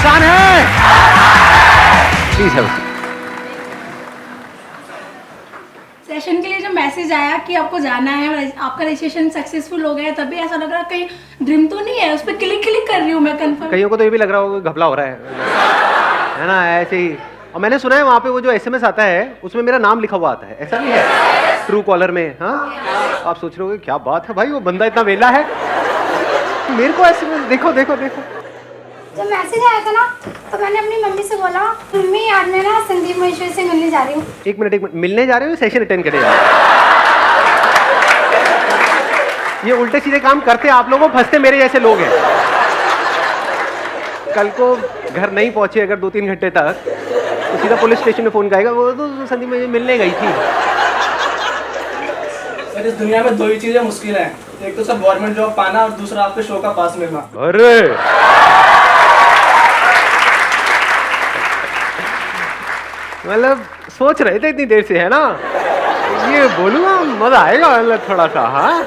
इंसान है। प्लीज है सेशन के लिए जो मैसेज आया कि आपको जाना है और आपका रजिस्ट्रेशन सक्सेसफुल हो गया है, तभी ऐसा लग रहा है कहीं ड्रीम तो नहीं है, उस पर क्लिक क्लिक कर रही हूँ मैं कंफर्म। कईयों को तो ये भी लग रहा होगा घपला हो रहा है ना, ऐसे ही। और मैंने सुना है वहाँ पे वो जो एसएमएस आता है उसमें मेरा नाम लिखा हुआ आता है, ऐसा भी है ट्रू कॉलर में। हाँ, आप सोच रहे हो क्या बात है भाई, वो बंदा इतना वेला है। मेरे को एसएमएस देखो देखो देखो। जब मैसेज आया था ना तो मैंने अपनी मम्मी से बोला, मम्मी आज मैं ना संदीप महेश्वरी से मिलने जा रही हूँ। एक मिनट, मिलने जा रहे हो, सेशन अटेंड करने जा रहे हो? ये उल्टे सीधे काम करते आप लोगों, फंसते मेरे जैसे लोग हैं। कल को घर नहीं पहुंचे अगर 2-3 घंटे तक, तो सीधा पुलिस स्टेशन में फोन करेगा, वो तो संदीप मुझे मिलने गई थी। सर, इस दुनिया में 2 ही चीजें मुश्किल हैं, एक तो सब गवर्नमेंट जॉब पाना और दूसरा आपके शो का पास मिलना। अरे मतलब सोच रहे थे इतनी देर से, है ना, ये बोलूंगा मजा आएगा मतलब थोड़ा सा। हाँ,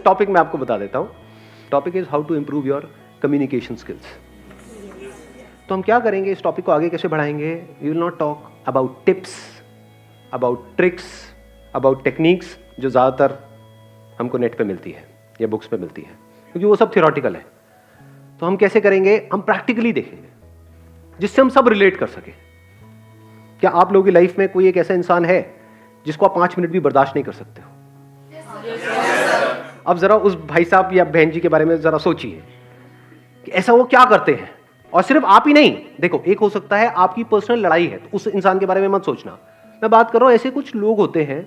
टॉपिक मैं आपको बता देता हूँ। Topic is how to improve your communication skills. तो हम क्या करेंगे, इस टॉपिक को आगे कैसे बढ़ाएंगे? We will not talk about tips, about tricks, about techniques जो ज़्यादातर हमको नेट पे मिलती है या बुक्स पे मिलती है, क्योंकि वो सब थियोरटिकल है। तो हम कैसे करेंगे, हम प्रैक्टिकली देखेंगे जिससे हम सब रिलेट कर सकें। क्या आप लोगों की लाइफ में कोई एक ऐसा इंसान है जिसको आप 5 मिनट भी बर्दाश्त नहीं कर सकते हो? अब जरा उस भाई साहब या बहन जी के बारे में जरा सोचिए कि ऐसा वो क्या करते हैं। और सिर्फ आप ही नहीं, देखो एक हो सकता है आपकी पर्सनल लड़ाई है, तो उस इंसान के बारे में मत सोचना। मैं बात कर रहा हूं ऐसे कुछ लोग होते हैं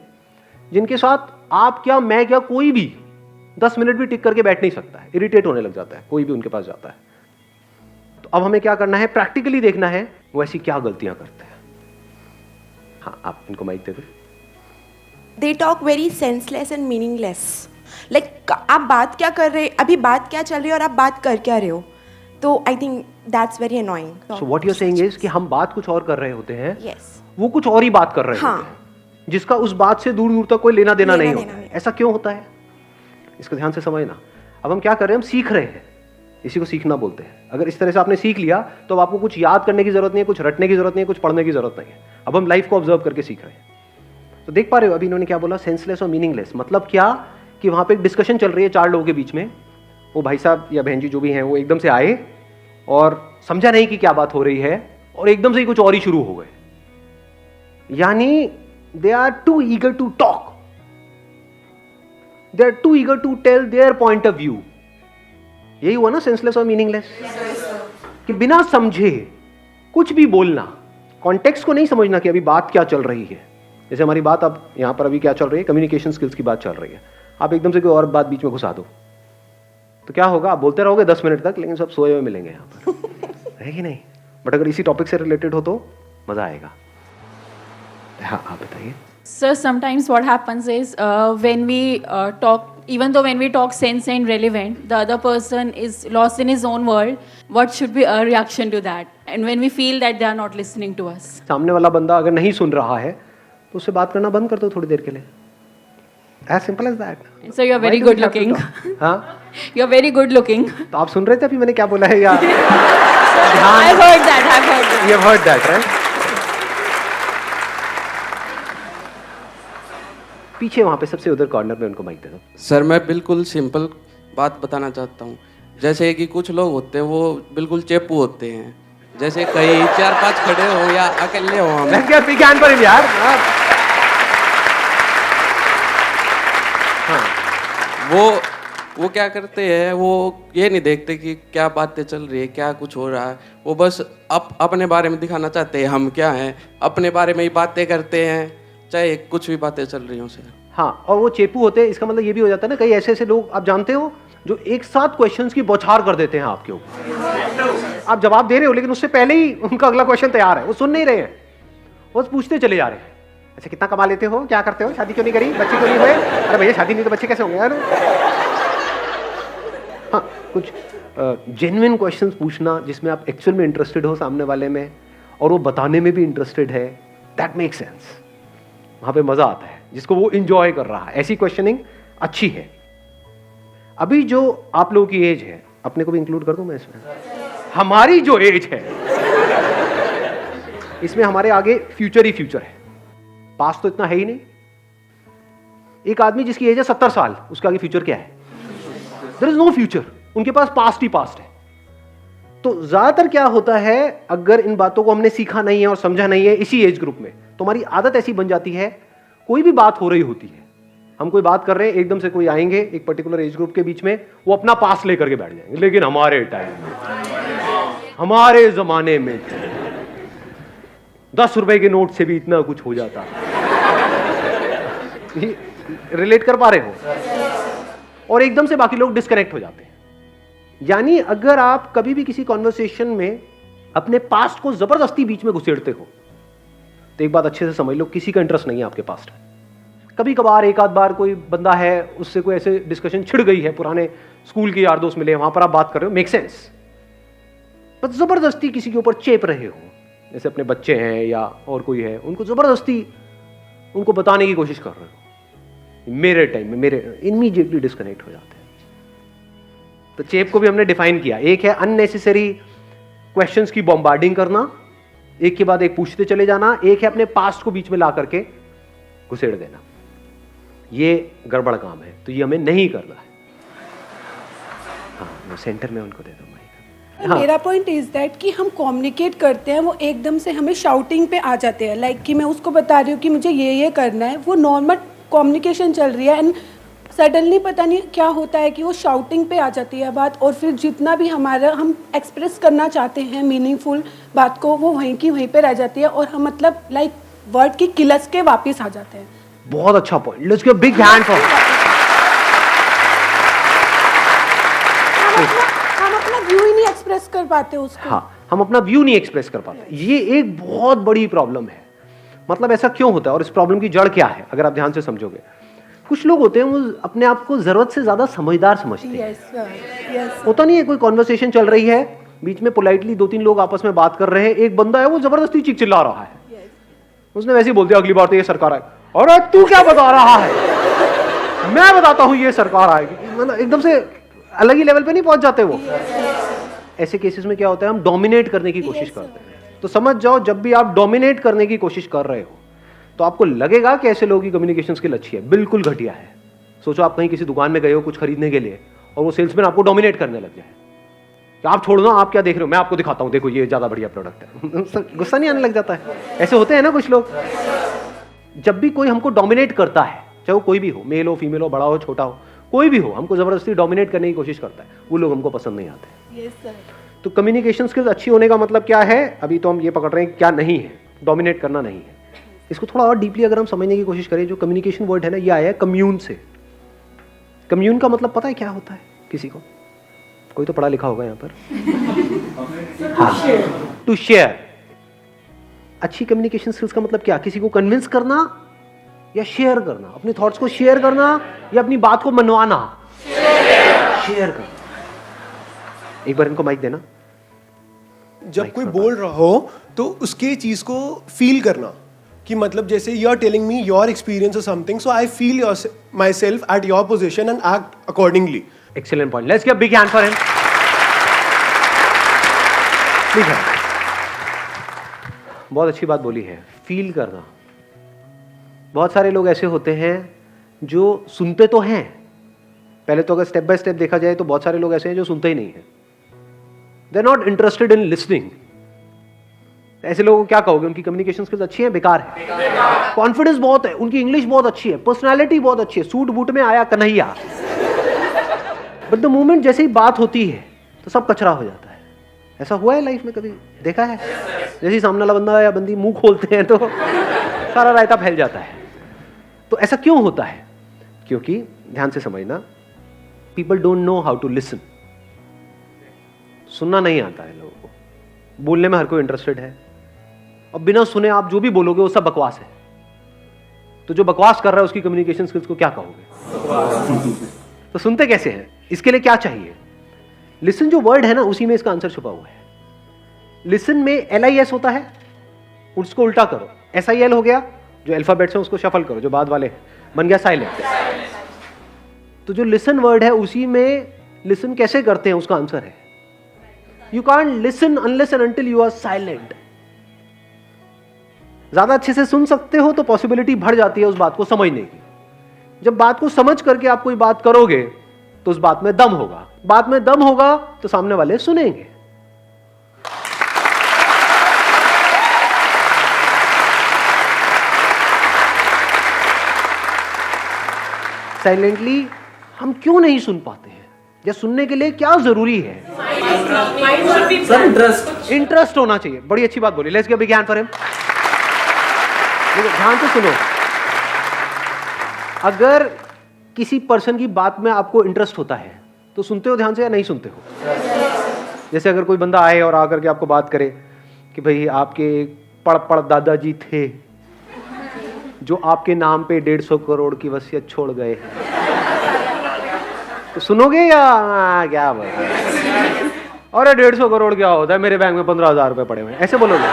जिनके साथ आप क्या, मैं क्या, कोई भी 10 मिनट भी टिक करके बैठ नहीं सकता है, इरिटेट होने लग जाता है कोई भी उनके पास जाता है। तो अब हमें क्या करना है, प्रैक्टिकली देखना है वो ऐसी क्या गलतियां करते हैं। हाँ, आप इनको माइक दे दो। They talk very senseless and meaningless. Like आप बात क्या कर रहे, अभी बात क्या चल रही है और आप बात कर क्या रहे हो? तो I think that's very annoying. So what you're saying is कि हम बात कुछ और कर रहे होते हैं, Yes. वो कुछ और ही बात कर रहे होते हैं, जिसका उस बात से दूर दूर तक कोई लेना देना नहीं होता है। ऐसा क्यों होता है, इसको ध्यान से समझना। अब हम क्या कर रहे हैं, हम सीख रहे हैं, इसी को सीखना बोलते हैं। अगर इस तरह से आपने सीख लिया तो अब आपको कुछ याद करने की जरूरत नहीं है, कुछ रटने की जरूरत नहीं है, कुछ पढ़ने की जरूरत नहीं है। अब हम लाइफ को ऑब्जर्व करके सीख रहे हैं। तो देख पा रहे हो अभी इन्होंने क्या बोला, सेंसलेस और मीनिंगलेस। मतलब क्या कि वहां पे एक डिस्कशन चल रही है 4 लोगों के बीच में, वो भाई साहब या बहन जी जो भी हैं वो एकदम से आए और समझा नहीं कि क्या बात हो रही है और एकदम से ही कुछ और ही शुरू हो गए। यानी they are too eager to talk, they are too eager to tell their point of view. यही हुआ ना सेंसलेस और मीनिंगलेस, कि बिना समझे कुछ भी बोलना, कॉन्टेक्स्ट को नहीं समझना कि अभी बात क्या चल रही है। जैसे हमारी बात अब यहां पर अभी क्या चल रही है, कम्युनिकेशन स्किल्स की बात चल रही है। आप एकदम से कोई और बात बीच में घुसा दो तो क्या होगा, आप बोलते रहोगे 10 मिनट तक, लेकिन सब सोए हुए मिलेंगे यहां पर है कि नहीं? बट अगर इसी टॉपिक से रिलेटेड हो तो मजा आएगा। हाँ, आप बताइए। Sir, sometimes what happens is when we talk, even though when we talk sense and relevant, the other person is lost in his own world. What should be our reaction to that? And when we feel that they are not listening to us. सामने वाला बंदा अगर नहीं सुन रहा है तो उससे बात करना बंद कर दो थोड़ी देर के लिए। As simple as that. So you are very good looking. हाँ, You are very good looking. तो आप सुन रहे थे अभी मैंने क्या बोला है या? I've heard that. I've heard that. You have heard that, right? पीछे वहां पे सबसे उधर कॉर्नर में उनको माइक दे दो। सर, मैं बिल्कुल सिंपल बात बताना चाहता हूँ। जैसे कि कुछ लोग होते हैं वो बिल्कुल चेपू होते हैं, जैसे कहीं 4-5 खड़े हो या अकेले हो। हम Let's get big hand for him, यार। हाँ। वो क्या करते हैं, वो ये नहीं देखते कि क्या बातें चल रही है, क्या कुछ हो रहा है। वो बस अपने बारे में दिखाना चाहते हैं, हम क्या हैं, अपने बारे में ही बातें करते हैं, चाहे कुछ भी बातें चल रही हो सर। हाँ, और वो चेपू होते हैं, इसका मतलब ये भी हो जाता है ना, कई ऐसे ऐसे लोग आप जानते हो जो एक साथ क्वेश्चंस की बौछार कर देते हैं आपके ऊपर। आप जवाब दे रहे हो लेकिन उससे पहले ही उनका अगला क्वेश्चन तैयार है, वो सुन नहीं रहे हैं, वो पूछते चले जा रहे हैं। अच्छा, कितना कमा लेते हो, क्या करते हो, शादी क्यों नहीं करी, बच्चे क्यों नहीं हुए? अरे भैया शादी नहीं तो बच्चे कैसे होंगे यार? हाँ, कुछ जेन्युइन क्वेश्चंस पूछना जिसमें आप एक्चुअल में इंटरेस्टेड हो सामने वाले में और वो बताने में भी इंटरेस्टेड है, दैट मेक सेंस। वहां पे मजा आता है, जिसको वो इंजॉय कर रहा है। ऐसी क्वेश्चनिंग अच्छी है। अभी जो आप लोगों की एज है, अपने को भी इंक्लूड कर दूं मैं इसमें? हमारी जो एज है इसमें हमारे आगे फ्यूचर ही फ्यूचर है, पास्ट तो इतना है ही नहीं। एक आदमी जिसकी एज है 70 साल, उसके आगे फ्यूचर क्या है? देयर इज नो फ्यूचर, उनके पास पास्ट ही पास्ट है। तो ज्यादातर क्या होता है, अगर इन बातों को हमने सीखा नहीं है और समझा नहीं है इसी एज ग्रुप में, तो हमारी आदत ऐसी बन जाती है, कोई भी बात हो रही होती है, हम कोई बात कर रहे हैं, एकदम से कोई आएंगे एक पर्टिकुलर एज ग्रुप के बीच में, वो अपना पास लेकर के बैठ जाएंगे। लेकिन हमारे टाइम में, हमारे जमाने में 10 रुपए के नोट से भी इतना कुछ हो जाता। रिलेट कर पा रहे हो? और एकदम से बाकी लोग डिस्कनेक्ट हो जाते हैं। यानी अगर आप कभी भी किसी कॉन्वर्सेशन में अपने पास्ट को जबरदस्ती बीच में घुसेड़ते हो, तो एक बात अच्छे से समझ लो, किसी का इंटरेस्ट नहीं है आपके पास्ट में। कभी कभार एक आध बार कोई बंदा है, उससे कोई ऐसे डिस्कशन छिड़ गई है, पुराने स्कूल के यार दोस्त मिले, वहां पर आप बात कर रहे हो, मेक सेंस। बस जबरदस्ती किसी के ऊपर चेप रहे हो, जैसे अपने बच्चे हैं या और कोई है, उनको जबरदस्ती उनको बताने की कोशिश कर रहे हो, मेरे टाइम में मेरे, इमीडिएटली डिस्कनेक्ट हो जाते हैं। तो चेप को भी हमने डिफाइन किया, एक है अननेसेसरी क्वेश्चंस की बॉम्बार्डिंग करना, एक के बाद एक पूछते चले जाना, एक है अपने पास्ट को बीच में ला करके घुसेड़ देना। ये गड़बड़ काम है, तो ये हमें नहीं करना है। हाँ, मैं सेंटर में उनको दे दूँ माइक। हाँ। मेरा पॉइंट इज दैट कि हम कम्युनिकेट करते हैं, वो एकदम से हमें शाउटिंग पे आ जाते हैं, लाइक कि मैं उसको बता रही हूँ कि मुझे ये करना है, वो नॉर्मल कम्युनिकेशन चल रही है, एंड सडनली पता नहीं क्या होता है कि वो शाउटिंग पे आ जाती है बात, और फिर जितना भी हमारा हम एक्सप्रेस करना चाहते हैं मीनिंगफुल बात को, वो वहीं की वहीं पे रह जाती है, और हम मतलब लाइक वर्ड की किलस के वापस आ जाते हैं। बहुत अच्छा point, let's give big hand for. हम अपना व्यू ही नहीं एक्सप्रेस कर पाते उसको। हाँ, हम अपना व्यू नहीं एक्सप्रेस कर पाते, ये एक बहुत बड़ी प्रॉब्लम है। मतलब ऐसा क्यों होता है और इस प्रॉब्लम की जड़ क्या है, अगर आप ध्यान से समझोगे। कुछ लोग होते हैं वो अपने आप को जरूरत से ज्यादा समझदार समझते हैं। Yes sir, yes. होता नहीं है, कोई कॉन्वर्सेशन चल रही है, बीच में पोलाइटली 2-3 लोग आपस में बात कर रहे हैं, एक बंदा है वो जबरदस्ती चीख चिल्ला रहा है, उसने वैसे ही बोल दिया अगली बार तो ये सरकार आए, और तू क्या बता रहा है, मैं बताता हूं ये सरकार आएगी। मतलब एकदम से अलग ही लेवल पे नहीं पहुंच जाते वो। ऐसे केसेस में क्या होता है, हम डोमिनेट करने की कोशिश करते हैं। तो समझ जाओ, जब भी आप डोमिनेट करने की कोशिश कर रहे हो, तो आपको लगेगा कि ऐसे लोगों की कम्युनिकेशन स्किल अच्छी है, बिल्कुल घटिया है। सोचो आप कहीं किसी दुकान में गए हो कुछ खरीदने के लिए, और वो सेल्समैन आपको डोमिनेट करने लग जाए कि आप छोड़ दो, आप क्या देख रहे हो, मैं आपको दिखाता हूं, देखो ये ज्यादा बढ़िया प्रोडक्ट है। गुस्सा नहीं आने लग जाता है? ऐसे होते हैं ना कुछ लोग। जब भी कोई हमको डोमिनेट करता है, चाहे वो कोई भी हो, मेल हो, फीमेल हो, बड़ा हो, छोटा हो, कोई भी हो, हमको जबरदस्ती डोमिनेट करने की कोशिश करता है, वो लोग हमको पसंद नहीं आते। Yes sir. तो कम्युनिकेशन स्किल्स अच्छी होने का मतलब क्या है, अभी तो हम ये पकड़ रहे हैं क्या नहीं है, डोमिनेट करना नहीं है। इसको थोड़ा और डीपली अगर हम समझने की कोशिश करें, जो कम्युनिकेशन वर्ड है ना, ये आया है कम्यून से। कम्यून का मतलब पता है क्या होता है किसी को? कोई तो पढ़ा लिखा होगा यहाँ पर। हाँ, टू शेयर। अच्छी कम्युनिकेशन स्किल्स का मतलब क्या? किसी को कन्विंस करना या शेयर करना, अपने थॉट्स को शेयर करना या अपनी बात को मनवाना। शेयर करना। एक बार इनको माइक देना। जब कोई बोल रहा हो तो उसके चीज को फील करना, कि मतलब जैसे you are telling me your experience और something, so I feel myself at your position and act accordingly. Excellent point, let's give big hand for him. ठीक है, बहुत अच्छी बात बोली है, फील करना। बहुत सारे लोग ऐसे होते हैं जो सुनते तो हैं, पहले तो अगर स्टेप बाय स्टेप देखा जाए तो बहुत सारे लोग ऐसे हैं जो सुनते ही नहीं है, they are not interested in listening. ऐसे लोगों को क्या कहोगे? उनकी कम्युनिकेशन स्किल्स अच्छी है, बेकार है। कॉन्फिडेंस बहुत है, उनकी इंग्लिश बहुत अच्छी है, पर्सनालिटी बहुत अच्छी है, सूट बूट में आया कन्हैया, बट द मोमेंट जैसे ही बात होती है तो सब कचरा हो जाता है। ऐसा हुआ है लाइफ में कभी? देखा है? जैसे ही सामने वाला बंदा या बंदी मुंह खोलते हैं तो सारा रायता फैल जाता है। तो ऐसा क्यों होता है? क्योंकि ध्यान से समझना, people don't know how to listen. सुनना नहीं आता है लोगों को, बोलने में हर कोई इंटरेस्टेड है, और बिना सुने आप जो भी बोलोगे वो सब बकवास है। तो जो बकवास कर रहा है उसकी कम्युनिकेशन स्किल्स को क्या कहोगे? तो सुनते कैसे हैं? इसके लिए क्या चाहिए? लिसन जो वर्ड है ना, उसी में इसका आंसर छुपा हुआ है। लिसन में LIS होता है, उसको उल्टा करो, SIL हो गया, जो अल्फाबेट्स हैं उसको शफल करो, जो बाद वाले बन गया साइलेंट। तो जो लिसन वर्ड है उसी में लिसन कैसे करते हैं उसका आंसर है you can't listen unless and until you are silent. ज्यादा अच्छे से सुन सकते हो तो पॉसिबिलिटी बढ़ जाती है उस बात को समझने की। जब बात को समझ करके आप कोई बात करोगे तो उस बात में दम होगा, बात में दम होगा तो सामने वाले सुनेंगे। साइलेंटली हम क्यों नहीं सुन पाते हैं, या सुनने के लिए क्या जरूरी है? इंटरेस्ट होना चाहिए। बड़ी अच्छी बात बोली, let's give a big hand for him. देखो ध्यान से सुनो, अगर किसी पर्सन की बात में आपको इंटरेस्ट होता है तो सुनते हो ध्यान से या नहीं सुनते हो? जैसे अगर कोई बंदा आए और आकर के आपको बात करे कि भाई आपके पड़ दादाजी थे जो आपके नाम पे 150 करोड़ की वसीयत छोड़ गए, तो सुनोगे या क्या बोल? अरे 150 करोड़ क्या होता है, मेरे बैंक में 15,000 रुपए पड़े हुए हैं, ऐसे बोलोगे?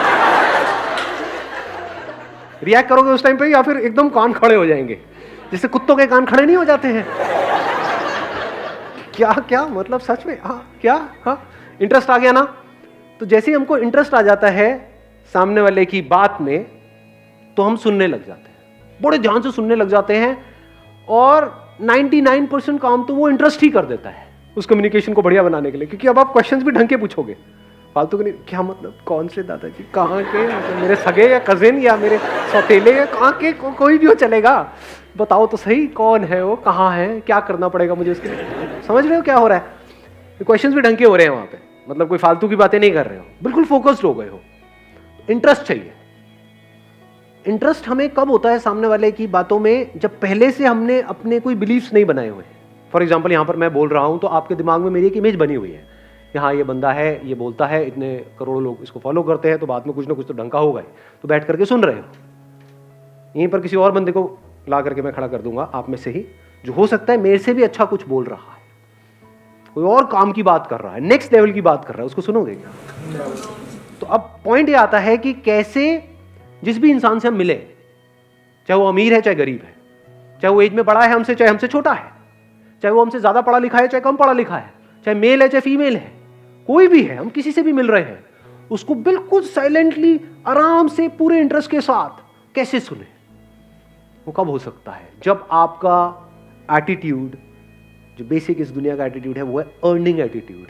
रिएक्ट करोगे उस टाइम पे या फिर एकदम कान खड़े हो जाएंगे, जैसे कुत्तों के कान खड़े नहीं हो जाते हैं? क्या क्या मतलब सच में? हाँ क्या? हाँ इंटरेस्ट आ गया ना? तो जैसे ही हमको इंटरेस्ट आ जाता है सामने वाले की बात में तो हम सुनने लग जाते हैं, बड़े ध्यान से सुनने लग जाते हैं, और 99% काम तो वो इंटरेस्ट ही कर देता है उस कम्युनिकेशन को बढ़िया बनाने के लिए, क्योंकि अब आप क्वेश्चंस भी ढंग के पूछोगे, फालतू के नहीं। क्या मतलब? कौन से दादाजी? कहाँ के? मतलब मेरे सगे या कजिन या मेरे सौतेले या कहाँ के? कोई भी हो चलेगा, बताओ तो सही कौन है वो, कहाँ है, क्या करना पड़ेगा मुझे उसके लिए? समझ रहे हो क्या हो रहा है? क्वेश्चंस भी ढंग के हो रहे हैं वहां पे, मतलब कोई फालतू की बातें नहीं कर रहे हो, बिल्कुल फोकस्ड हो गए हो। इंटरेस्ट चाहिए। इंटरेस्ट हमें कब होता है सामने वाले की बातों में? जब पहले से हमने अपने कोई बिलीफ्स नहीं बनाए हुए। फॉर एग्जाम्पल यहाँ पर मैं बोल रहा हूँ तो आपके दिमाग में मेरी एक इमेज बनी हुई है, यहाँ ये बंदा है, ये बोलता है, इतने करोड़ों लोग इसको फॉलो करते हैं, तो बाद में कुछ ना कुछ तो ढंग का होगा ही, तो बैठ करके सुन रहे हो। यहीं पर किसी और बंदे को ला करके मैं खड़ा कर दूंगा आप में से ही, जो हो सकता है मेरे से भी अच्छा कुछ बोल रहा है, कोई और काम की बात कर रहा है, नेक्स्ट लेवल की बात कर रहा है, उसको सुनोगे क्या? तो अब पॉइंट ये आता है कि कैसे जिस भी इंसान से हम मिले, चाहे वो अमीर है चाहे गरीब है, चाहे वो एज में बड़ा है हमसे चाहे हमसे छोटा है, चाहे वो हमसे ज्यादा पढ़ा लिखा है चाहे कम पढ़ा लिखा है, चाहे मेल है चाहे फीमेल है, कोई भी है, हम किसी से भी मिल रहे हैं, उसको बिल्कुल साइलेंटली आराम से पूरे इंटरेस्ट के साथ कैसे सुने? वो कब हो सकता है? जब आपका एटीट्यूड, जो बेसिक इस दुनिया का एटीट्यूड है, वो है अर्निंग एटीट्यूड,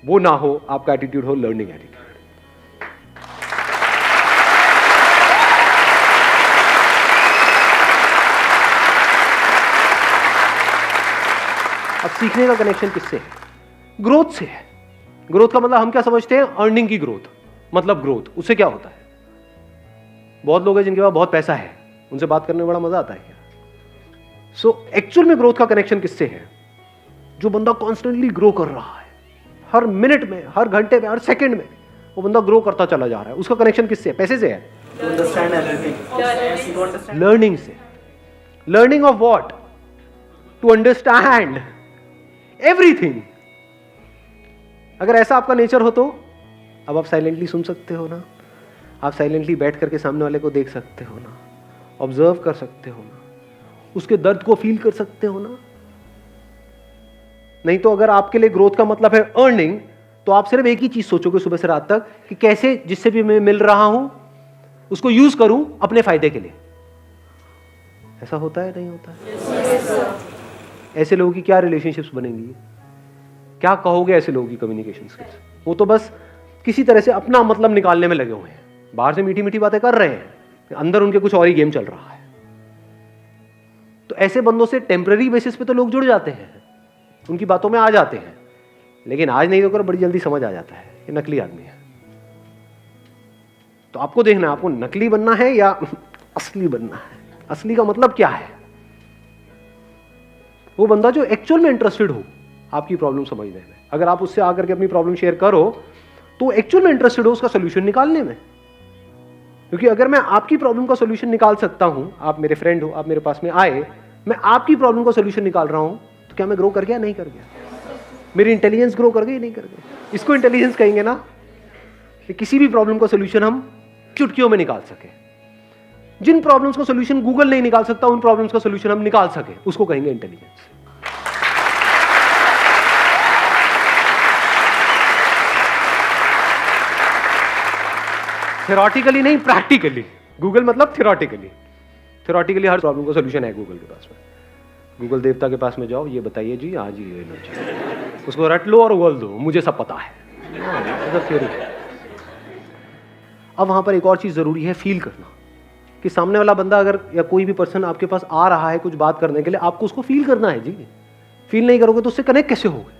वो ना हो, आपका एटीट्यूड हो लर्निंग एटीट्यूड। अब सीखने का कनेक्शन किससे है? ग्रोथ से है। ग्रोथ का मतलब हम क्या समझते हैं? अर्निंग की ग्रोथ, मतलब ग्रोथ। उससे क्या होता है? बहुत लोग हैं जिनके पास बहुत पैसा है, उनसे बात करने में बड़ा मजा आता है क्या? सो एक्चुअल में ग्रोथ का कनेक्शन किससे है? जो बंदा कॉन्स्टेंटली ग्रो कर रहा है, हर मिनट में, हर घंटे में, हर सेकंड में वो बंदा ग्रो करता चला जा रहा है, उसका कनेक्शन किससे है? पैसे से है? लर्निंग से। Learning of what? To understand everything. अगर ऐसा आपका नेचर हो तो अब आप साइलेंटली सुन सकते हो ना, आप साइलेंटली बैठ करके सामने वाले को देख सकते हो ना, ऑब्जर्व कर सकते हो ना, उसके दर्द को फील कर सकते हो ना। नहीं तो अगर आपके लिए ग्रोथ का मतलब है अर्निंग, तो आप सिर्फ एक ही चीज सोचोगे सुबह से रात तक कि कैसे जिससे भी मैं मिल रहा हूं उसको यूज करूं अपने फायदे के लिए। ऐसा होता है? नहीं होता है? ऐसे लोगों की क्या रिलेशनशिप्स बनेंगी? क्या कहोगे ऐसे लोगों की कम्युनिकेशन स्किल्स? वो तो बस किसी तरह से अपना मतलब निकालने में लगे हुए हैं, बाहर से मीठी मीठी बातें कर रहे हैं, अंदर उनके कुछ और ही गेम चल रहा है। तो ऐसे बंदों से टेम्पररी बेसिस पे तो लोग जुड़ जाते हैं, उनकी बातों में आ जाते हैं, लेकिन आज नहीं होकर बड़ी जल्दी समझ आ जाता है कि नकली आदमी है। तो आपको देखना है, आपको नकली बनना है या असली बनना है। असली का मतलब क्या है? वो बंदा जो एक्चुअल में इंटरेस्टेड हो आपकी प्रॉब्लम समझने में। अगर आप उससे आकर के अपनी प्रॉब्लम शेयर करो तो एक्चुअल में इंटरेस्टेड हो उसका सोल्यूशन निकालने में। क्योंकि अगर मैं आपकी प्रॉब्लम का सोल्यूशन निकाल सकता हूं, आप मेरे फ्रेंड हो, आप मेरे पास में आए, मैं आपकी प्रॉब्लम का सोल्यूशन निकाल रहा हूं, तो क्या मैं ग्रो कर गया? नहीं कर गया। मेरी इंटेलिजेंस ग्रो कर गई? नहीं कर गई। इसको इंटेलिजेंस कहेंगे ना, कि किसी भी प्रॉब्लम का सोल्यूशन हम चुटकियों में निकाल सके। जिन प्रॉब्लम्स का सोल्यूशन गूगल नहीं निकाल सकता, उन प्रॉब्लम्स का सोल्यूशन हम निकाल सके, उसको कहेंगे इंटेलिजेंस। थ्योरेटिकली नहीं, प्रैक्टिकली। गूगल मतलब थ्योरेटिकली। थ्योरेटिकली हर प्रॉब्लम का सोल्यूशन है गूगल के पास में। गूगल देवता के पास में जाओ, ये बताइए जी आज ये लो जी, उसको रट लो और उगल दो, मुझे सब पता है। थ्योरी है। अब वहां पर एक और चीज जरूरी है, फील करना, कि सामने वाला बंदा अगर या कोई भी पर्सन आपके पास आ रहा है कुछ बात करने के लिए, आपको उसको फील करना है जी। फील नहीं करोगे तो उससे कनेक्ट कैसे होगे?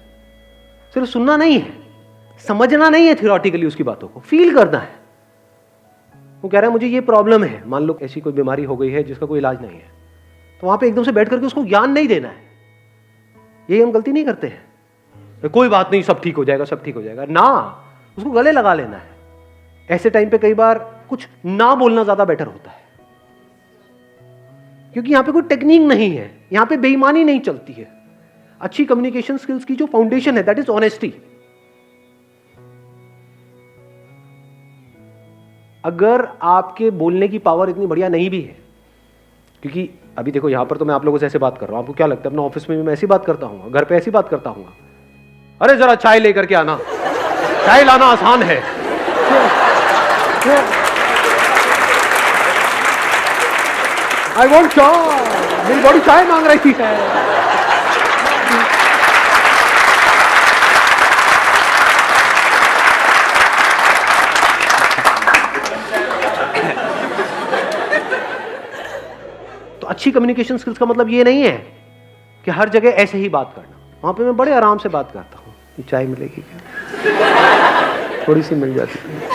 सिर्फ सुनना नहीं है, समझना नहीं है थ्योरेटिकली उसकी बातों को, फील करना है। वो कह रहा है मुझे ये प्रॉब्लम है, मान लो ऐसी कोई बीमारी हो गई है जिसका कोई इलाज नहीं है, तो वहां पे एकदम से बैठ करके उसको ज्ञान नहीं देना है। यही हम गलती नहीं करते हैं, कोई बात नहीं सब ठीक हो जाएगा, सब ठीक हो जाएगा ना, उसको गले लगा लेना है। ऐसे टाइम पे कई बार कुछ ना बोलना ज्यादा बेटर होता है, क्योंकि यहां पे कोई टेक्निक नहीं है, यहां पे बेईमानी नहीं चलती है। अच्छी कम्युनिकेशन स्किल्स की जो फाउंडेशन है दैट इज ऑनेस्टी। अगर आपके बोलने की पावर इतनी बढ़िया नहीं भी है, क्योंकि अभी देखो यहां पर तो मैं आप लोगों से ऐसे बात कर रहा हूं, आपको क्या लगता है अपना ऑफिस में भी मैं ऐसी बात करता हूं, घर पे ऐसी बात करता हूं? अरे जरा चाय लेकर के आना, चाय लाना आसान है। आई वॉन्ट चाय, मेरी बॉडी चाय मांग रही है। तो अच्छी कम्युनिकेशन स्किल्स का मतलब ये नहीं है कि हर जगह ऐसे ही बात करना। वहां पे मैं बड़े आराम से बात करता हूँ, चाय मिलेगी क्या? थोड़ी सी मिल जाती है।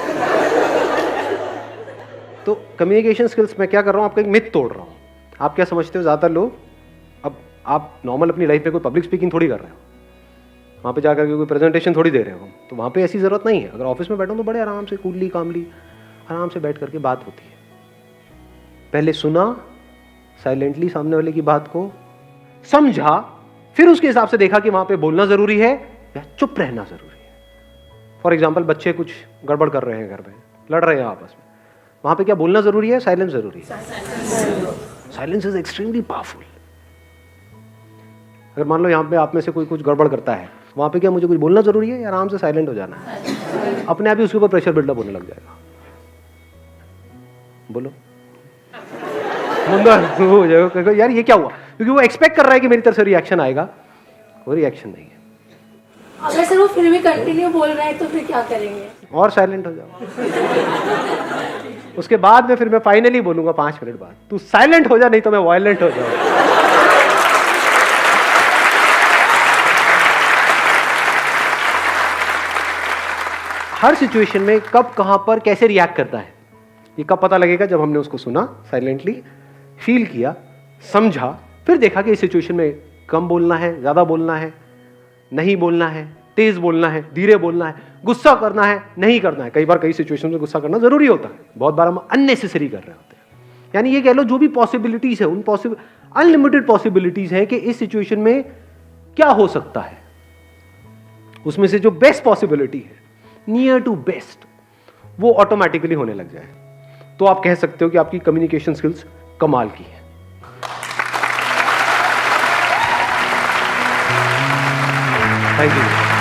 तो कम्युनिकेशन स्किल्स मैं क्या कर रहा हूँ, आपका एक मिथ तोड़ रहा हूँ। आप क्या समझते हो ज़्यादातर लोग, अब आप नॉर्मल अपनी लाइफ में कोई पब्लिक स्पीकिंग थोड़ी कर रहे हो, वहाँ पे जाकर के कोई प्रेजेंटेशन थोड़ी दे रहे हो, तो वहाँ पे ऐसी ज़रूरत नहीं है। अगर ऑफिस में बैठो तो बड़े आराम से कूलली कामली आराम से बैठ करके बात होती है। पहले सुना साइलेंटली सामने वाले की बात को, समझा, फिर उसके हिसाब से देखा कि वहाँ पे बोलना ज़रूरी है या चुप रहना ज़रूरी है। फॉर एग्जाम्पल बच्चे कुछ गड़बड़ कर रहे हैं घर में, लड़ रहे हैं आपस में, वहाँ पे क्या बोलना ज़रूरी है, साइलेंस ज़रूरी है? Silence is extremely powerful. अगर मान लो यहाँ पे आप में से कोई कुछ गड़बड़ करता है, वहाँ पे क्या मुझे कुछ बोलना ज़रूरी है या आराम से साइलेंट हो जाना है? अपने आप ही उसके ऊपर प्रेशर बिल्डअप होने लग जाएगा। बोलो हो जाएगा यार ये क्या हुआ, क्योंकि वो एक्सपेक्ट कर रहा है कि मेरी तरफ से रिएक्शन आएगा, वो रिएक्शन नहीं है। अगर सर वो फिर भी कंटिन्यू बोल रहा है तो फिर क्या करेंगे? और साइलेंट हो जाओ। उसके बाद में फिर मैं फाइनली बोलूंगा 5 मिनट बाद, तू साइलेंट हो जा नहीं तो मैं वायलेंट हो जाऊंगा। हर सिचुएशन में कब कहां पर कैसे रिएक्ट करता है ये कब पता लगेगा? जब हमने उसको सुना, साइलेंटली फील किया, समझा, फिर देखा कि इस सिचुएशन में कम बोलना है, ज्यादा बोलना है, नहीं बोलना है, तेज बोलना है, धीरे बोलना है, गुस्सा करना है, नहीं करना है। कई बार कई सिचुएशन में गुस्सा करना जरूरी होता है, बहुत बार हम अननेसेसरी कर रहे होते हैं। यानी ये कह लो जो भी पॉसिबिलिटीज है, उन अनलिमिटेड पॉसिबिलिटीज है कि इस सिचुएशन में क्या हो सकता है, उसमें से जो बेस्ट पॉसिबिलिटी है, नियर टू बेस्ट, वो ऑटोमेटिकली होने लग जाए, तो आप कह सकते हो कि आपकी कम्युनिकेशन स्किल्स कमाल की है। Thank you.